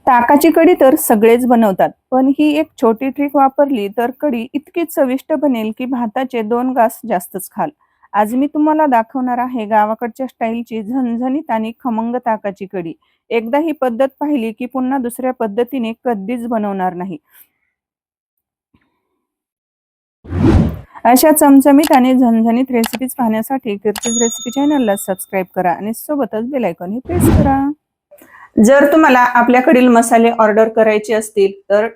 ताकाची कढी तर सगळेच बनवतात, पण ही एक छोटी ट्रिक वापरली तर कढी इतकी चविष्ट बनेल की भाताचे 2 घास जास्तच खाल. आज मी तुम्हाला दाखवणार आहे गावाकडच्या स्टाईलची झणझणीत आणि खमंग ताकाची कढी. एकदा ही पद्धत पाहिली की पुन्हा दुसऱ्या पद्धतीने कधीच बनवणार नाही. अशा चमचमीत आणि झणझणीत रेसिपीज पाहण्यासाठी कीर्तीज रेसिपी चॅनलला सबस्क्राईब करा आणि सोबतच बेल आयकॉनही प्रेस करा. जर तुम्हाला आपल्याकडील मसाले ऑर्डर करायचे असतील तर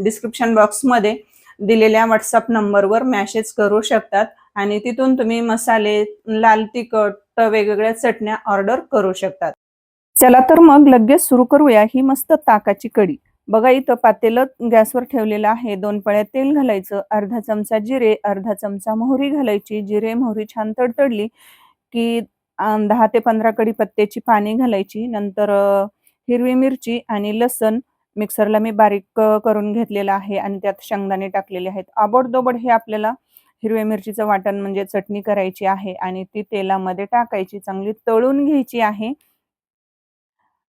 डिस्क्रिप्शन बॉक्समध्ये दिलेल्या व्हॉट्सअप नंबरवर मेसेज करू शकतात आणि तिथून तुम्ही मसाले, लाल तिखट, वेगवेगळ्या चटण्या ऑर्डर करू शकतात. चला तर मग लगेच सुरू करूया ही मस्त ताकाची कढी. बघा इथं पातेलं गॅसवर ठेवलेलं आहे. 2 पळ्या तेल घालायचं, अर्धा चमचा जिरे, अर्धा चमचा मोहरी घालायची. जिरे मोहरी छान तडतडली की 10 ते 15 कढीपत्त्याची पाने घालायची. नंतर हिरवी मिरची आणि लसण मिक्सरला मी बारीक करून घेतलेलं आहे आणि त्यात शेंगदाणे टाकलेले आहेत. आबडधोबड हे आपल्याला हिरव्या मिरचीचं वाटण म्हणजे चटणी करायची आहे आणि ती तेलामध्ये टाकायची, चांगली तळून घ्यायची आहे.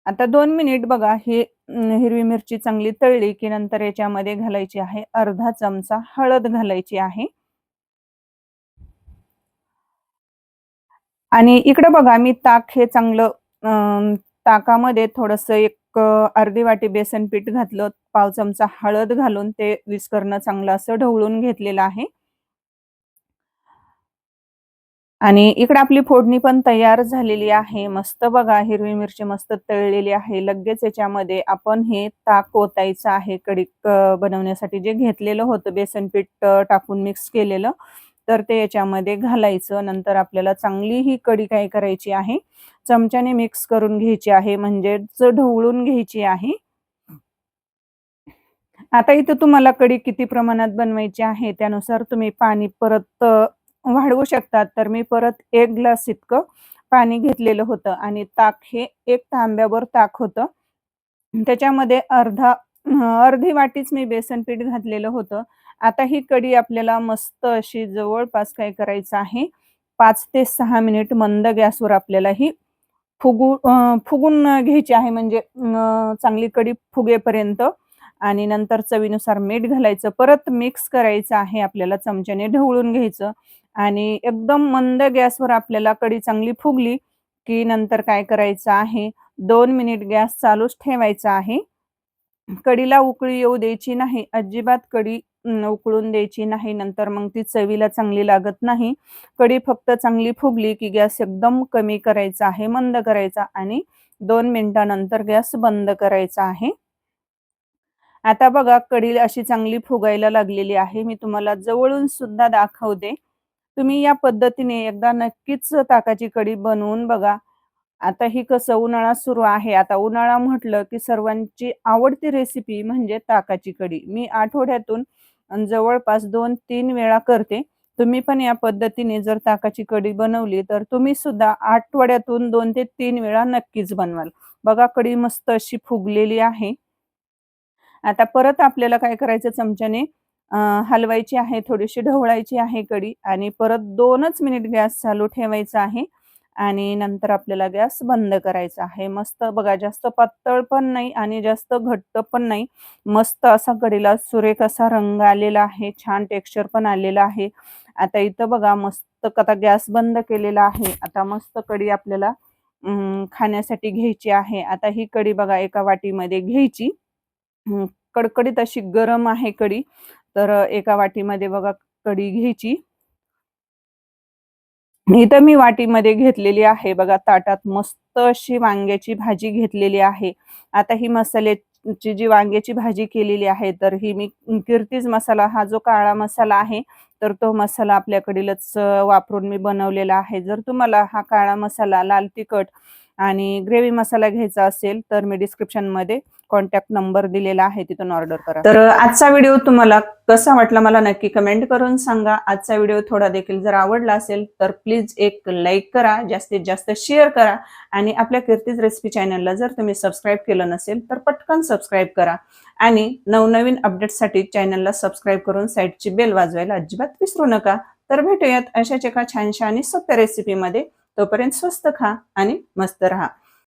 आता 2 मिनिट बघा ही हिरवी मिरची चांगली तळली की नंतर याच्यामध्ये घालायची आहे अर्धा चमचा हळद घालायची आहे. आणि इकडं बघा मी ताक हे चांगलं ताकामध्ये थोडंसं एक अर्धी वाटी बेसन पीठ घातलं, पाव चमचा हळद घालून ते विस्करणं चांगलं असं ढवळून घेतलेलं आहे. आणि इकडे आपली फोडणी पण तयार झालेली आहे. मस्त बघा हिरवी मिरची मस्त तळलेली आहे. लगेच याच्यामध्ये आपण हे ताक ओतायचं आहे कढी बनवण्यासाठी जे घेतलेलं होतं बेसन पीठ टाकून मिक्स केलेलं. तर ते याच्यामध्ये घालायचं. नंतर आपल्याला चांगली ही कढी काय करायची आहे, चमच्याने मिक्स करून घ्यायची आहे म्हणजेच ढवळून घ्यायची आहे. आता इथं तुम्हाला कढी किती प्रमाणात बनवायची आहे त्यानुसार तुम्ही पाणी परत वाढवू शकतात. तर मी परत 1 ग्लास इतकं पाणी घेतलेलं होतं आणि ताक हे 1 तांब्यावर ताक होतं. त्याच्यामध्ये अर्धी वाटीच मी बेसन पीठ घातलेलं होतं. आता ही कढी आपल्याला मस्त अशी जवळपास काय करायचं आहे 5 ते 6 मिनिट मंद गॅसवर आपल्याला ही फुगून घ्यायची आहे म्हणजे चांगली कढी फुगेपर्यंत. आणि नंतर चवीनुसार मीठ घालायचं. परत मिक्स करायचं आहे आपल्याला चमच्याने ढवळून घ्यायचं आणि एकदम मंद गॅसवर आपल्याला कढी चांगली फुगली की नंतर काय करायचं आहे 2 मिनिट गॅस चालूच ठेवायचा आहे. कढीला उकळी येऊ द्यायची नाही. अजिबात कढी उकळून द्यायची नाही. नंतर मग ती चवीला चांगली लागत नाही. कढी फक्त चांगली फुगली की गॅस एकदम कमी करायचा आहे, मंद करायचा आणि 2 मिनिटानंतर गॅस बंद करायचा आहे. आता बघा कढी अशी चांगली फुगायला लागलेली आहे. मी तुम्हाला जवळून सुद्धा दाखवते. तुम्ही या पद्धतीने एकदा नक्कीच ताकाची कढी बनवून बघा. आता ही कसं उन्हाळा सुरू आहे. आता उन्हाळा म्हटलं की सर्वांची आवडती रेसिपी म्हणजे ताकाची कढी. मी आठवड्यातून जवळपास 2-3 वेळा करते. तुम्ही पण या पद्धतीने जर ताकाची कढी बनवली तर तुम्ही सुद्धा आठवड्यातून 2 ते 3 वेळा नक्कीच बनवाल. बघा कढी मस्त अशी फुगलेली आहे. आता परत आपल्याला काय करायचं चमच्याने हलवायची आहे, थोडीशी ढवळायची आहे कढी आणि परत 2च मिनिट गॅस चालू ठेवायचा आहे आणि नंतर आपल्याला गॅस बंद करायचा आहे. मस्त बघा जास्त पातळ पण नाही आणि जास्त घट्ट पण नाही. मस्त असा कढीला सुरेख असा रंग आलेला आहे. छान टेक्स्चर पण आलेलं आहे. आता इथं बघा मस्त आता गॅस बंद केलेला आहे. आता मस्त कढी आपल्याला खाण्यासाठी घ्यायची आहे. आता ही कढी बघा एका वाटीमध्ये घ्यायची. कडकडीत अशी गरम आहे कढी. तर एका वाटीमध्ये बघा कढी घ्यायची. इथं मी वाटीमध्ये घेतलेली आहे बघा ताटात मस्त अशी वांग्याची भाजी घेतलेली आहे. आता ही मसाल्याची जी वांग्याची भाजी केलेली आहे तर ही मी कीर्तीज मसाला हा जो काळा मसाला आहे तर तो मसाला आपल्याकडीलच वापरून मी बनवलेला आहे. जर तुम्हाला हा काळा मसाला, लाल तिखट आणि ग्रेव्ही मसाला घ्यायचा असेल तर मी डिस्क्रिप्शनमध्ये कॉन्टॅक्ट नंबर दिलेला आहे तिथून ऑर्डर करा. तर आजचा व्हिडिओ तुम्हाला कसा वाटला मला नक्की कमेंट करून सांगा. आजचा व्हिडिओ थोडा देखील जर आवडला असेल तर प्लीज एक लाईक करा, जास्तीत जास्त शेअर करा आणि आपल्या कीर्तीज रेसिपी चॅनलला जर तुम्ही सबस्क्राईब केलं नसेल तर पटकन सबस्क्राईब करा आणि नवनवीन अपडेट्ससाठी चॅनलला सबस्क्राईब करून साईडची बेल वाजवायला अजिबात विसरू नका. तर भेटूयात अशाच एका छानशा आणि सोप्या रेसिपीमध्ये. तोपर्यंत स्वस्त खा आणि मस्त रहा.